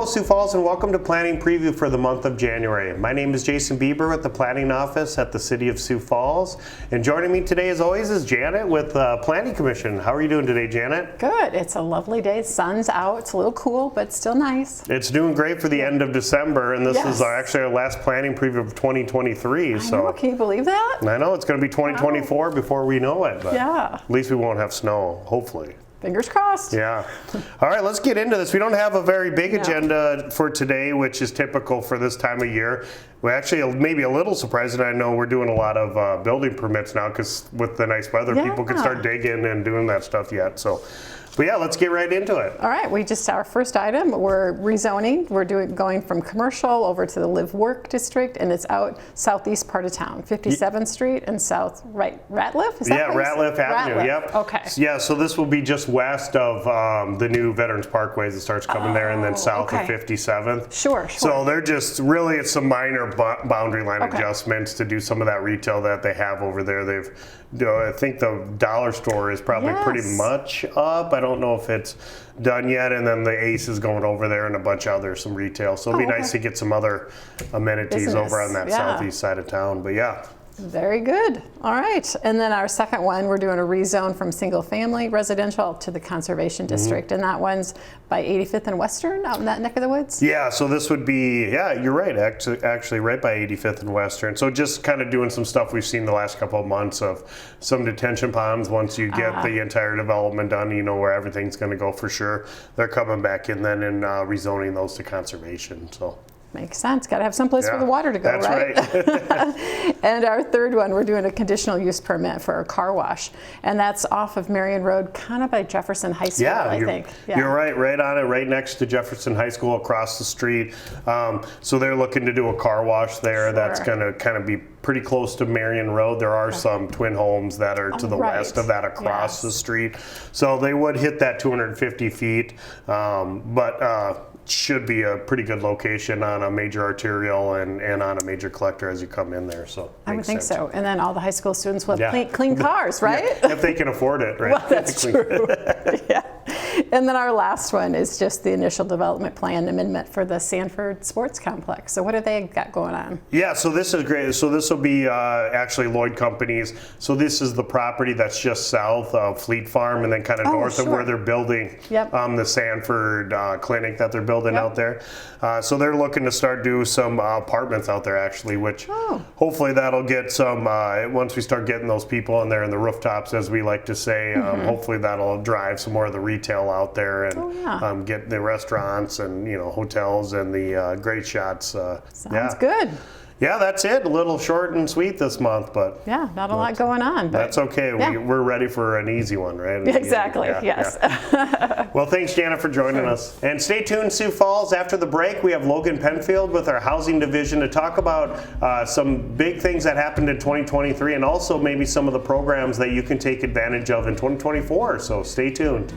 Hello Sioux Falls and welcome to Planning Preview for the month of January. My name is Jason Bieber with the Planning Office at the City of Sioux Falls. And joining me today as always is Janet with the Planning Commission. How are you doing today, Janet? Good. It's a lovely day. Sun's out. It's a little cool, but still nice. It's doing great for the end of December, and this is actually our last Planning Preview of 2023. I know. Can you believe that? I know. It's going to be 2024 before we know it. But at least we won't have snow, hopefully. Fingers crossed. Yeah. All right, let's get into this. We don't have a very big agenda for today, which is typical for this time of year. We actually maybe a little surprised, and I know we're doing a lot of building permits now because with the nice weather, people can start digging and doing that stuff yet. But yeah, let's get right into it. All right, our first item, we're rezoning. We're going from commercial over to the live-work district, and it's out southeast part of town, 57th Street and south, Ratliff? Is that Ratliff Avenue, yep. Okay. Yeah, so this will be just west of the new Veterans Parkway that starts coming there, and then south of 57th. Sure. So they're just, really it's some minor boundary line adjustments to do some of that retail that they have over there. I think the dollar store is probably pretty much up. I don't know if it's done yet, and then the Ace is going over there and a bunch of other some retail. So it'll be nice to get some other amenities over on that southeast side of town. But yeah. Very good. All right. And then our second one, we're doing a rezone from single family residential up to the conservation district. And that one's by 85th and Western out in that neck of the woods. Yeah, so this would be, you're right, actually right by 85th and Western. So just kind of doing some stuff we've seen the last couple of months of some detention ponds. Once you get the entire development done, you know where everything's going to go for sure. They're coming back in then and rezoning those to conservation. So. Makes sense. Got to have someplace for the water to go, right? That's right. And our third one, we're doing a conditional use permit for a car wash. And that's off of Marion Road, kind of by Jefferson High School, I think. Yeah, you're right on it, right next to Jefferson High School across the street. So they're looking to do a car wash there. That's going to kind of be pretty close to Marion Road. There are some twin homes that are to the west of that across the street. So they would hit that 250 feet, but should be a pretty good location on a major arterial and on a major collector as you come in there. So I would think so. And then all the high school students will have clean cars, right? If they can afford it, right? Well, that's true. And then our last one is just the initial development plan amendment for the Sanford Sports Complex. So what have they got going on? Yeah, so this is great. So this will be actually Lloyd Companies. So this is the property that's just south of Fleet Farm and then kind of north of where they're building the Sanford clinic that they're building out there. So they're looking to start do some apartments out there actually, which hopefully that'll get some, once we start getting those people in there in the rooftops, as we like to say, hopefully that'll drive some more of the retail out there and get the restaurants and hotels and the great shots. Sounds good. Yeah, that's it. A little short and sweet this month, but not a lot going on. But that's okay. We're ready for an easy one, right? Exactly. Yes. Well, thanks, Janet, for joining us. And stay tuned, Sioux Falls. After the break, we have Logan Penfield with our housing division to talk about some big things that happened in 2023 and also maybe some of the programs that you can take advantage of in 2024. So stay tuned.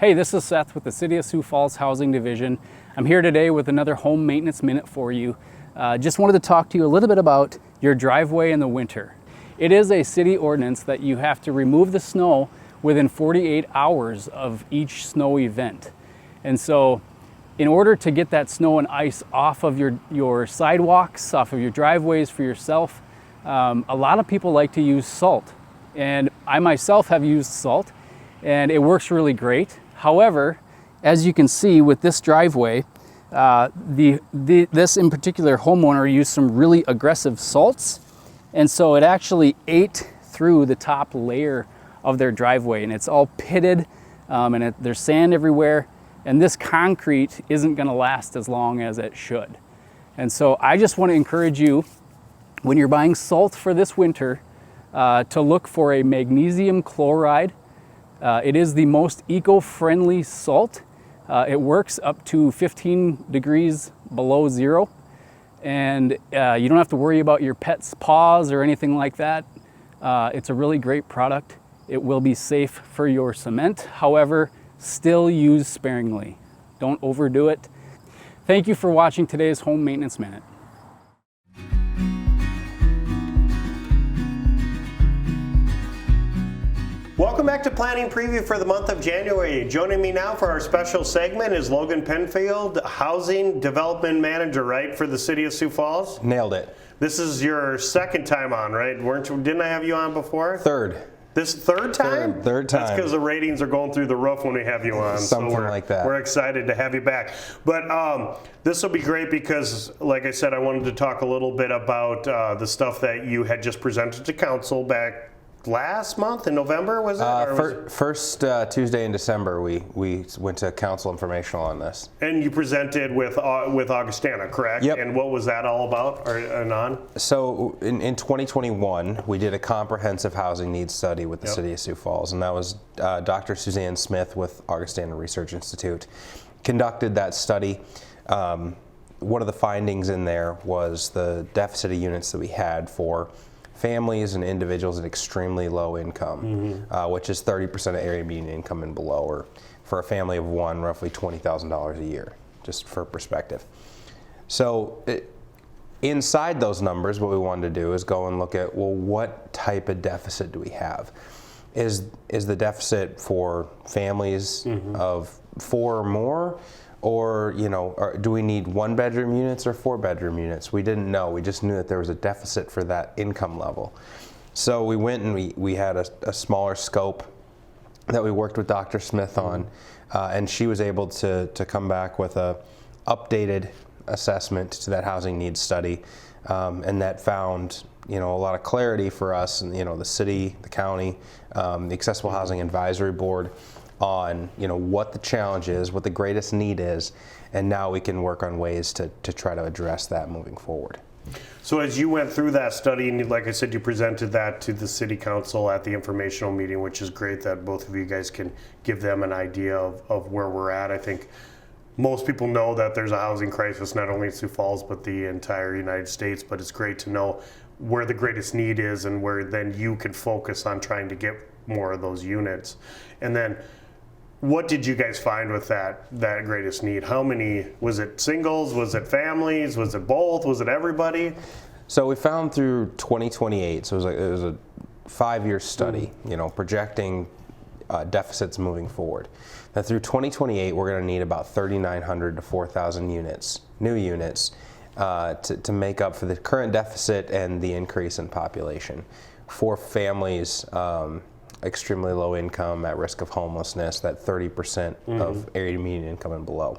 Hey, this is Seth with the City of Sioux Falls Housing Division. I'm here today with another Home Maintenance Minute for you. Just wanted to talk to you a little bit about your driveway in the winter. It is a city ordinance that you have to remove the snow within 48 hours of each snow event. And so in order to get that snow and ice off of your sidewalks, off of your driveways for yourself, a lot of people like to use salt. And I myself have used salt and it works really great. However, as you can see with this driveway, this in particular homeowner used some really aggressive salts, and so it actually ate through the top layer of their driveway, and it's all pitted, and there's sand everywhere, and this concrete isn't going to last as long as it should. And so I just want to encourage you, when you're buying salt for this winter, to look for a magnesium chloride. It is the most eco-friendly salt. It works up to 15 degrees below zero, and you don't have to worry about your pet's paws or anything like that. It's a really great product. It will be safe for your cement. However, still use sparingly. Don't overdo it. Thank you for watching today's Home Maintenance Minute. Welcome back to Planning Preview for the month of January. Joining me now for our special segment is Logan Penfield, Housing Development Manager, right, for the City of Sioux Falls? Nailed it. This is your second time on, right? Didn't I have you on before? Third. This third time? Third time. That's because the ratings are going through the roof when we have you on. Something like that. We're excited to have you back. But this will be great because, like I said, I wanted to talk a little bit about the stuff that you had just presented to council back last month in November, was it? First Tuesday in December, we went to council informational on this. And you presented with Augustana, correct? Yep. And what was that all about, or on? So in 2021, we did a comprehensive housing needs study with the City of Sioux Falls, and that was Dr. Suzanne Smith with Augustana Research Institute conducted that study. One of the findings in there was the deficit of units that we had for families and individuals at extremely low income, which is 30% of area median income and below, or for a family of one, roughly $20,000 a year, just for perspective. So inside those numbers, what we wanted to do is go and look at, well, what type of deficit do we have? Is the deficit for families of 4 or more? Or, do we need 1-bedroom units or 4-bedroom units? We didn't know. We just knew that there was a deficit for that income level. So we went and we had a smaller scope that we worked with Dr. Smith on, and she was able to come back with a updated assessment to that housing needs study, and that found a lot of clarity for us and the city, the county, the Accessible Housing Advisory Board, on what the challenge is, what the greatest need is, and now we can work on ways to try to address that moving forward. So as you went through that study, and like I said, you presented that to the City Council at the informational meeting, which is great that both of you guys can give them an idea of where we're at. I think most people know that there's a housing crisis, not only in Sioux Falls, but the entire United States, but it's great to know where the greatest need is and where then you can focus on trying to get more of those units. And then what did you guys find with that greatest need? How many? Was it singles? Was it families? Was it both? Was it everybody? So we found through 2028, so it was a 5-year study, projecting deficits moving forward. That through 2028, we're going to need about 3,900 to 4,000 units, new units, to make up for the current deficit and the increase in population for families extremely low income, at risk of homelessness, that 30% of area median income and below.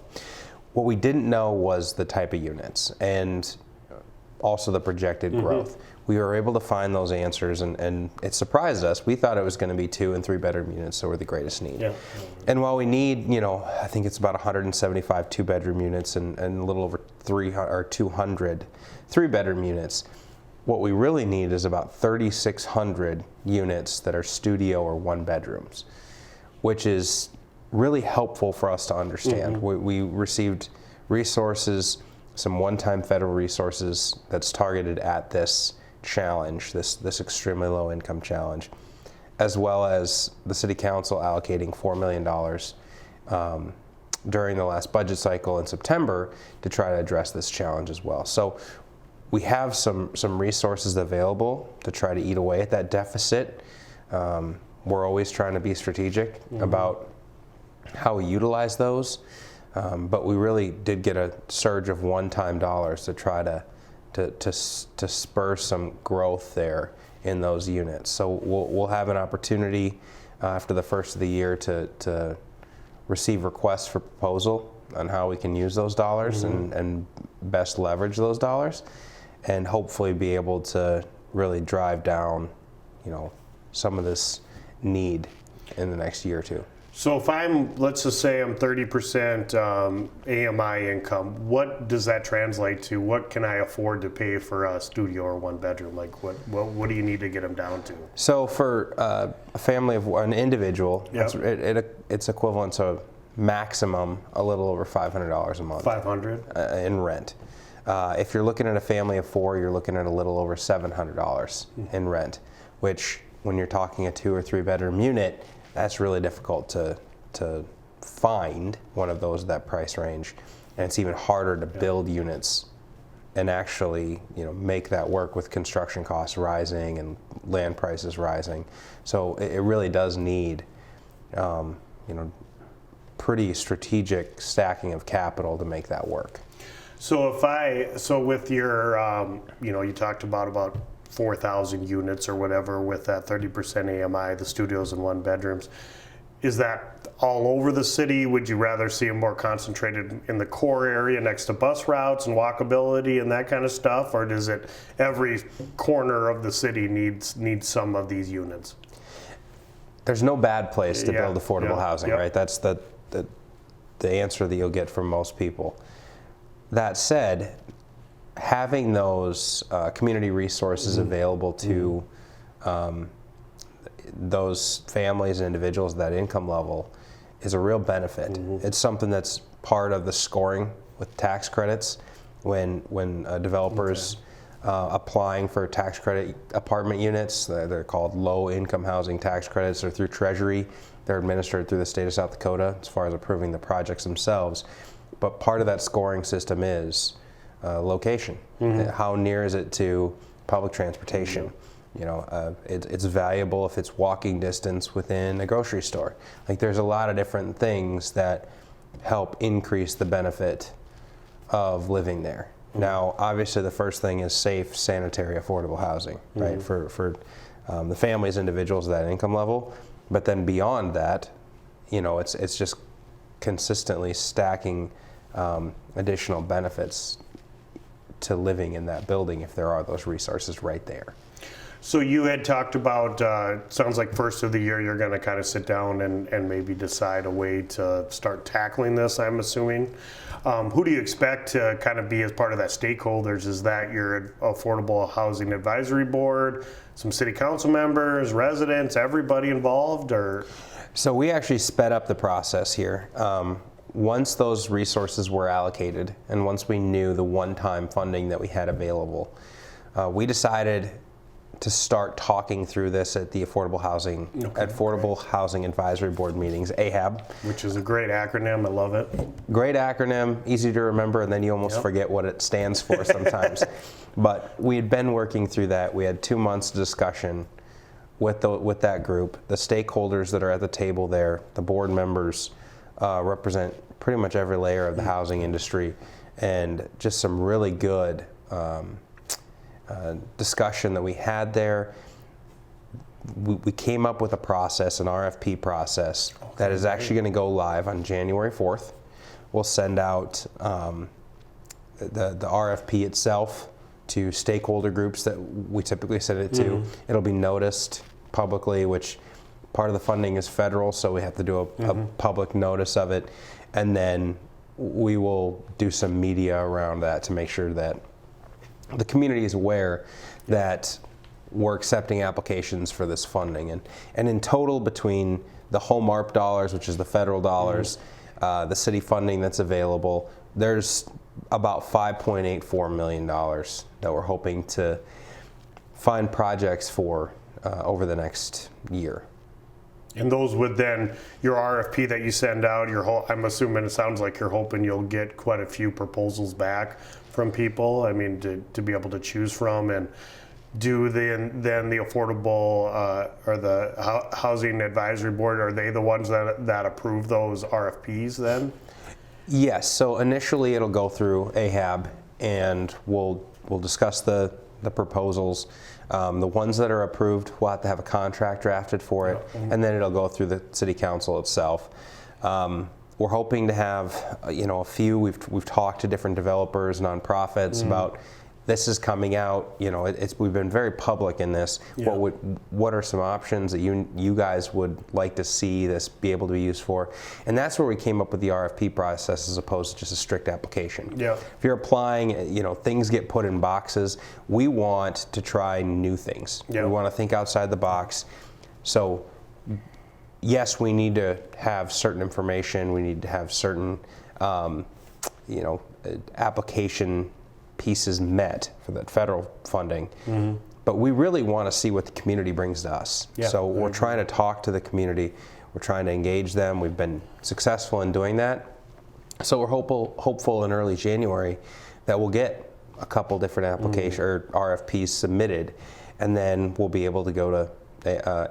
What we didn't know was the type of units and also the projected growth. We were able to find those answers, and it surprised us. We thought it was going to be 2- and 3-bedroom units that were the greatest need. Yeah. And while we need, I think it's about 175 2-bedroom units and a little over 200 3-bedroom units, what we really need is about 3,600 units that are studio or 1-bedrooms, which is really helpful for us to understand. We received resources, some one-time federal resources that's targeted at this challenge, this extremely low income challenge, as well as the City Council allocating $4 million during the last budget cycle in September to try to address this challenge as well. So we have some resources available to try to eat away at that deficit. We're always trying to be strategic about how we utilize those, but we really did get a surge of one-time dollars to try to spur some growth there in those units. So we'll have an opportunity after the first of the year to receive requests for proposal on how we can use those dollars and best leverage those dollars, and hopefully be able to really drive down, some of this need in the next year or two. So if let's just say I'm 30% AMI income, what does that translate to? What can I afford to pay for a studio or 1-bedroom? Like what do you need to get them down to? So for a family of an individual, it's equivalent to maximum a little over $500 a month. $500 in rent. If you're looking at a family of 4, you're looking at a little over $700 in rent, which when you're talking a 2 or 3-bedroom unit, that's really difficult to find one of those that price range, and it's even harder to build units and actually, make that work with construction costs rising and land prices rising. So it really does need, pretty strategic stacking of capital to make that work. So with your, you talked about 4,000 units or whatever with that 30% AMI, the studios and 1 bedrooms. Is that all over the city? Would you rather see them more concentrated in the core area next to bus routes and walkability and that kind of stuff? Or does it every corner of the city needs some of these units? There's no bad place to build affordable housing, yep. right? That's the answer that you'll get from most people. That said, having those community resources available to those families and individuals at that income level is a real benefit. It's something that's part of the scoring with tax credits when developers applying for tax credit apartment units. They're called low income housing tax credits. They're through Treasury. They're administered through the state of South Dakota as far as approving the projects themselves. But part of that scoring system is location. How near is it to public transportation? It's valuable if it's walking distance within a grocery store. Like, there's a lot of different things that help increase the benefit of living there. Now, obviously, the first thing is safe, sanitary, affordable housing, right? For the families, individuals at that income level. But then beyond that, it's just consistently stacking additional benefits to living in that building if there are those resources right there. So you had talked about, sounds like first of the year you're going to kind of sit down and maybe decide a way to start tackling this, I'm assuming. Who do you expect to kind of be as part of that stakeholders? Is that your Affordable Housing Advisory Board, some city council members, residents, everybody involved? Or? So we actually sped up the process here. Once those resources were allocated and once we knew the one-time funding that we had available, we decided to start talking through this at the Affordable Housing Advisory Board meetings, AHAB. Which is a great acronym, I love it. Great acronym, easy to remember, and then you almost forget what it stands for sometimes. But we had been working through that. We had 2 months of discussion with that group. The stakeholders that are at the table there, the board members, represent pretty much every layer of the housing industry, and just some really good discussion that we had there. We came up with a process, an RFP process, that is actually going to go live on January 4th. We'll send out the RFP itself to stakeholder groups that we typically send it to. It'll be noticed publicly, which part of the funding is federal, so we have to do a public notice of it. And then we will do some media around that to make sure that the community is aware that we're accepting applications for this funding. And in total, between the home ARP dollars, which is the federal dollars, the city funding that's available, there's about $5.84 million that we're hoping to find projects for over the next year. And those would then, your RFP that you send out, I'm assuming it sounds like you're hoping you'll get quite a few proposals back from people, I mean, to be able to choose from. And do then the Affordable or the Housing Advisory Board, are they the ones that approve those RFPs then? Yes, so initially it'll go through AHAB and we'll discuss the proposals. The ones that are approved, we'll have to have a contract drafted for it, and then it'll go through the city council itself. We're hoping to have, a few. We've talked to different developers, nonprofits about this is coming out. We've been very public in this. Yeah. What are some options that you guys would like to see this be able to be used for? And that's where we came up with the RFP process as opposed to just a strict application. Yeah. If you're applying, things get put in boxes. We want to try new things. Yeah. We want to think outside the box. So yes, we need to have certain information. We need to have certain, application pieces met for that federal funding. But we really want to see what the community brings to us. Yeah, so we're trying to talk to the community. We're trying to engage them. We've been successful in doing that. So we're hopeful in early January that we'll get a couple different applications or RFPs submitted, and then we'll be able to go to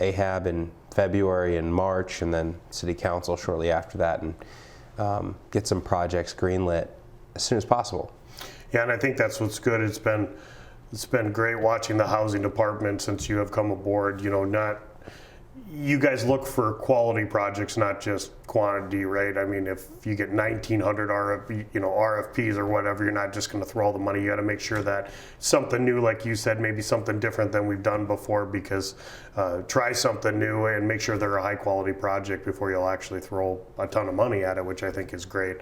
AHAB in February and March, and then City Council shortly after that, and get some projects greenlit as soon as possible. Yeah, and I think that's what's good. It's been great watching the housing department since you have come aboard. You know, you guys look for quality projects, not just quantity, right? I mean, if you get 1,900 RFPs or whatever, you're not just going to throw all the money. You got to make sure that something new, like you said, maybe something different than we've done before, because try something new and make sure they're a high quality project before you'll actually throw a ton of money at it, which I think is great.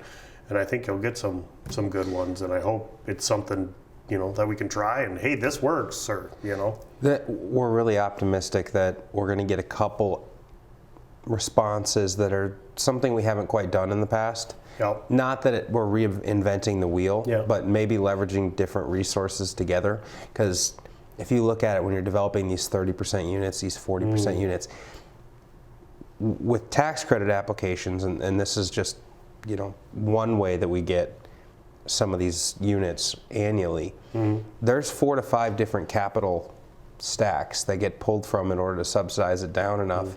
And I think you'll get some good ones, and I hope it's something, you know, that we can try and, hey, this works, or, you know. That we're really optimistic that we're going to get a couple responses that are something we haven't quite done in the past. Yep. Not that we're reinventing the wheel, Yep. but maybe leveraging different resources together. Because if you look at it, when you're developing these 30% units, these 40% units, with tax credit applications, and this is just, you know, one way that we get some of these units annually, there's 4 to 5 different capital stacks that get pulled from in order to subsidize it down enough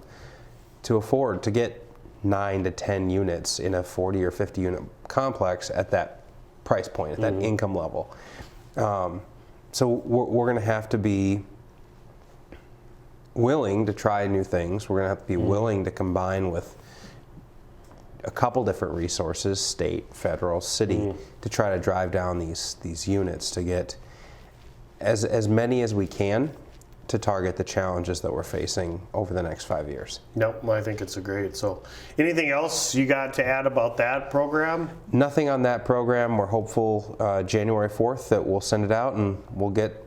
to afford to get 9 to 10 units in a 40 or 50 unit complex at that price point, at that income level. So we're going to have to be willing to try new things. We're going to have to be willing to combine with a couple different resources, state, federal, city, to try to drive down these units to get as many as we can to target the challenges that we're facing over the next 5 years. Nope, I think it's a great. So anything else you got to add about that program? Nothing on that program. We're hopeful January 4th that we'll send it out and we'll get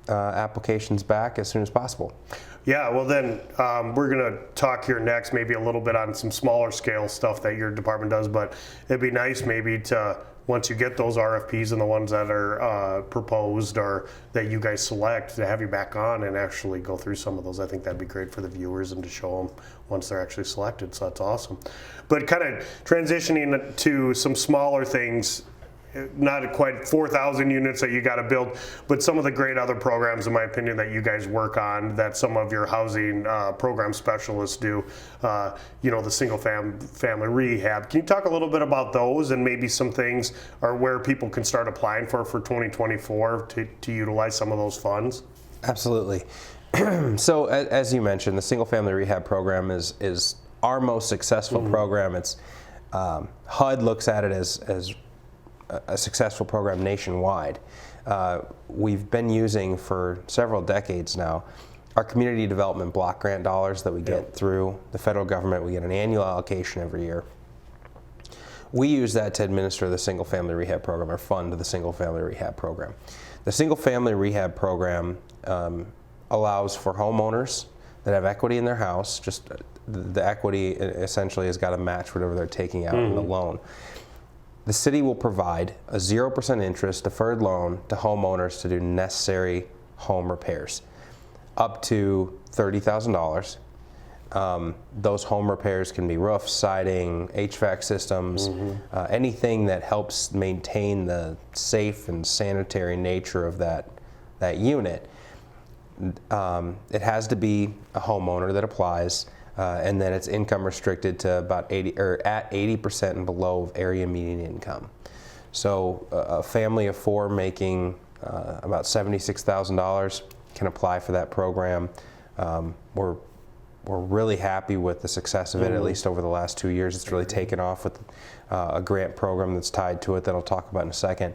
applications back as soon as possible. Yeah, well then we're going to talk here next maybe a little bit on some smaller scale stuff that your department does, but it'd be nice maybe to, once you get those RFPs and the ones that are proposed or that you guys select, to have you back on and actually go through some of those. I think that'd be great for the viewers and to show them once they're actually selected, so that's awesome. But kind of transitioning to some smaller things, not quite 4,000 units that you got to build, but some of the great other programs, in my opinion, that you guys work on, that some of your housing program specialists do, you know, the single family rehab. Can you talk a little bit about those and maybe some things or where people can start applying for 2024 to utilize some of those funds? Absolutely. So as you mentioned, the single family rehab program is our most successful program. It's HUD looks at it as a successful program nationwide. We've been using for several decades now our community development block grant dollars that we get through the federal government. We get an annual allocation every year. We use that to administer the single family rehab program or fund the single family rehab program. The single family rehab program allows for homeowners that have equity in their house, just the equity essentially has got to match whatever they're taking out in the loan. The city will provide a 0% interest deferred loan to homeowners to do necessary home repairs, up to $30,000. Those home repairs can be roofs, siding, HVAC systems, anything that helps maintain the safe and sanitary nature of that unit. It has to be a homeowner that applies. And then it's income restricted to about 80% and below of area median income. So a family of 4 making about $76,000 can apply for that program. We're really happy with the success of it, at least over the last 2 years. It's really taken off with a grant program that's tied to it that I'll talk about in a second.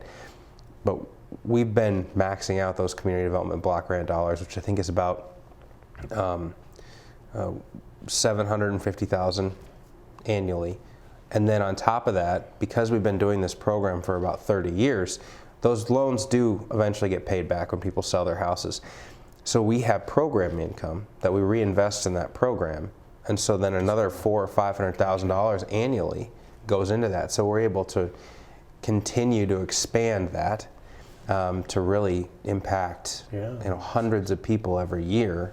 But we've been maxing out those community development block grant dollars, which I think is about $750,000 annually. And then on top of that, because we've been doing this program for about 30 years, those loans do eventually get paid back when people sell their houses. So we have program income that we reinvest in that program. And so then another $400,000 or $500,000 annually goes into that. So we're able to continue to expand that to really impact hundreds of people every year.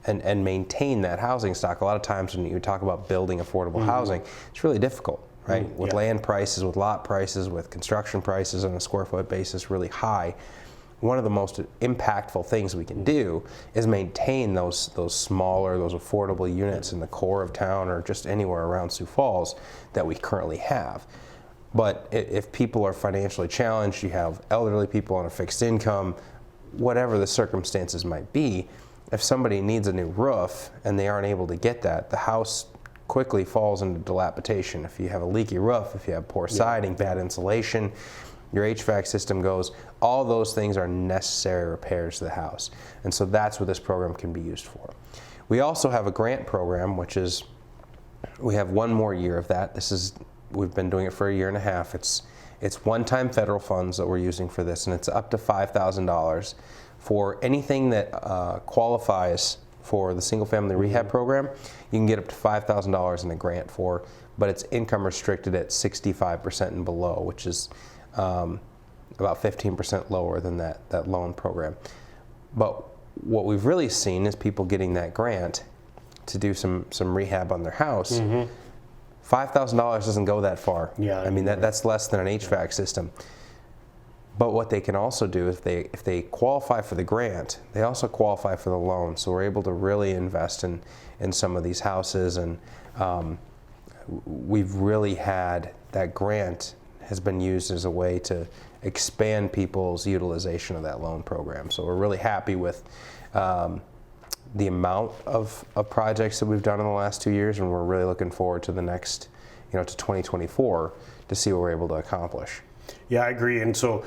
And maintain that housing stock. A lot of times when you talk about building affordable housing, it's really difficult right? With land prices, with lot prices, with construction prices on a square foot basis really high, one of the most impactful things we can do is maintain those smaller, those affordable units in the core of town or just anywhere around Sioux Falls that we currently have. But if people are financially challenged, you have elderly people on a fixed income, whatever the circumstances might be, if somebody needs a new roof and they aren't able to get that, the house quickly falls into dilapidation. If you have a leaky roof, if you have poor siding, bad insulation, your HVAC system goes, all those things are necessary repairs to the house. And so that's what this program can be used for. We also have a grant program, which is, we have one more year of that. We've been doing it for a year and a half. It's one-time federal funds that we're using for this, and it's up to $5,000 for anything that qualifies for the single-family rehab program. You can get up to $5,000 in a grant for, but it's income restricted at 65% and below, which is about 15% lower than that loan program. But what we've really seen is people getting that grant to do some rehab on their house. $5,000 doesn't go that far. I mean, that's less than an HVAC system. But what they can also do, if they qualify for the grant, they also qualify for the loan. So we're able to really invest in some of these houses, and we've really had that grant has been used as a way to expand people's utilization of that loan program. So we're really happy with the amount of projects that we've done in the last 2 years, and we're really looking forward to the next, to 2024 to see what we're able to accomplish. Yeah, I agree. And so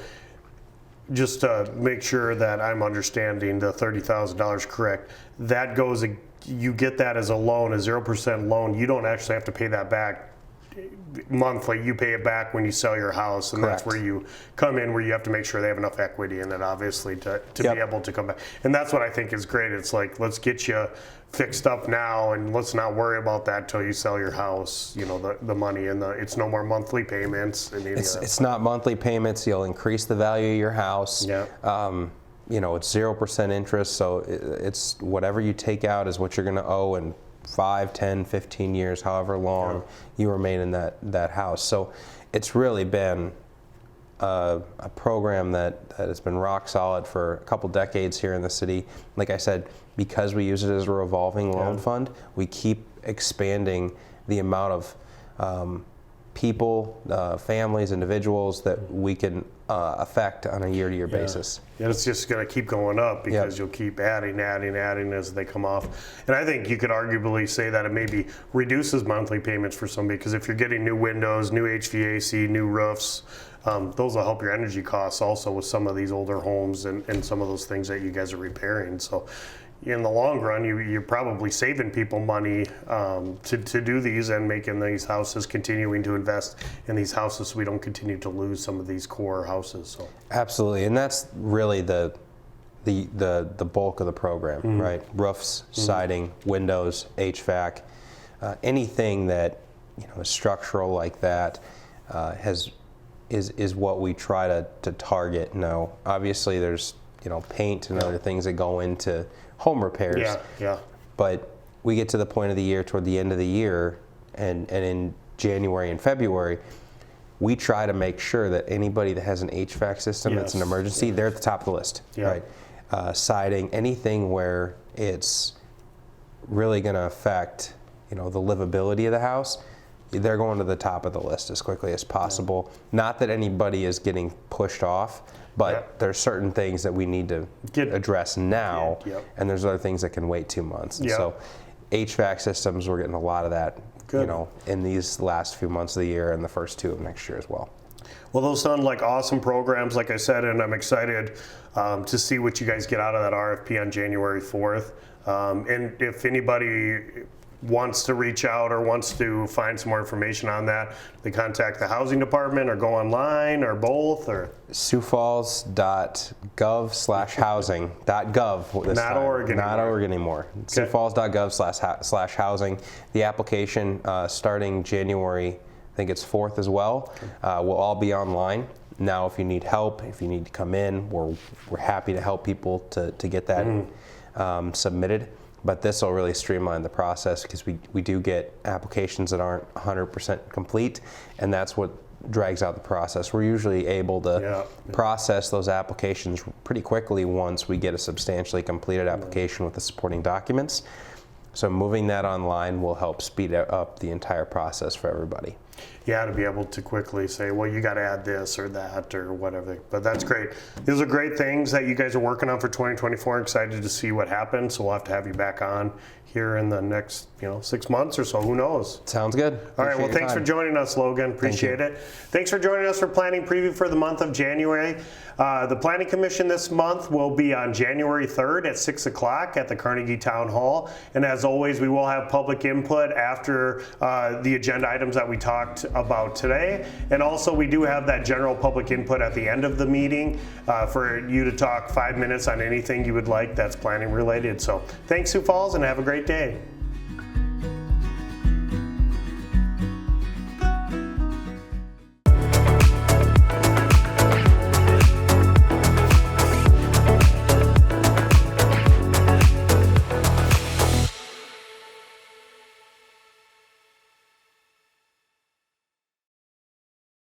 just to make sure that I'm understanding the $30,000 correct, that goes, you get that as a loan, a 0% loan. You don't actually have to pay that back monthly. You pay it back when you sell your house, and Correct. That's where you come in, where you have to make sure they have enough equity in it, obviously, to be able to come back. And that's what I think is great. It's like, let's get you fixed up now, and let's not worry about that till you sell your house. The money, and it's no more monthly payments. And it's not monthly payments. You'll increase the value of your house. Yeah. It's 0% interest, so it's whatever you take out is what you're going to owe, and 5, 10, 15 years, however long you remain in that house. So it's really been a program that has been rock solid for a couple decades here in the city. Like I said, because we use it as a revolving loan fund, we keep expanding the amount of people, families, individuals that we can affect on a year-to-year basis. And it's just going to keep going up because you'll keep adding as they come off. And I think you could arguably say that it maybe reduces monthly payments for somebody, because if you're getting new windows, new HVAC, new roofs, those will help your energy costs also with some of these older homes and some of those things that you guys are repairing. So in the long run, you're probably saving people money to do these and making these houses, continuing to invest in these houses so we don't continue to lose some of these core houses. So. Absolutely, and that's really the bulk of the program, right? Roofs, siding, windows, HVAC, anything that is structural like that is what we try to target. Now, obviously, there's paint and other things that go into home repairs. But we get to the point of the year, toward the end of the year, and in January and February, we try to make sure that anybody that has an HVAC system that's an emergency, they're at the top of the list, right? Siding, anything where it's really going to affect, the livability of the house, they're going to the top of the list as quickly as possible. Not that anybody is getting pushed off, but there's certain things that we need to address now, and there's other things that can wait 2 months. And so HVAC systems, we're getting a lot of that, in these last few months of the year and the first 2 of next year as well. Well, those sound like awesome programs, like I said, and I'm excited to see what you guys get out of that RFP on January 4th. And if anybody wants to reach out or wants to find some more information on that, they contact the housing department or go online or both, or SiouxFalls.gov/housing.gov. Not Oregon. Not Oregon anymore. Okay. SiouxFalls.gov/housing. The application starting January, I think it's 4th as well, will all be online. Now, if you need help, if you need to come in, we're happy to help people to get that submitted. But this will really streamline the process because we do get applications that aren't 100% complete, and that's what drags out the process. We're usually able to process those applications pretty quickly once we get a substantially completed application with the supporting documents. So moving that online will help speed up the entire process for everybody. Yeah, to be able to quickly say, well, you got to add this or that or whatever. But that's great. These are great things that you guys are working on for 2024. Excited to see what happens. So we'll have to have you back on here in the next 6 months or so. Who knows? Sounds good. All right. Well, thanks for joining us, Logan. Appreciate it. Thanks for joining us for planning preview for the month of January. The Planning Commission this month will be on January 3rd at 6 o'clock at the Carnegie Town Hall. And as always, we will have public input after the agenda items that we talked about today. And also, we do have that general public input at the end of the meeting for you to talk 5 minutes on anything you would like that's planning related. So thanks, Sioux Falls, and have a great day.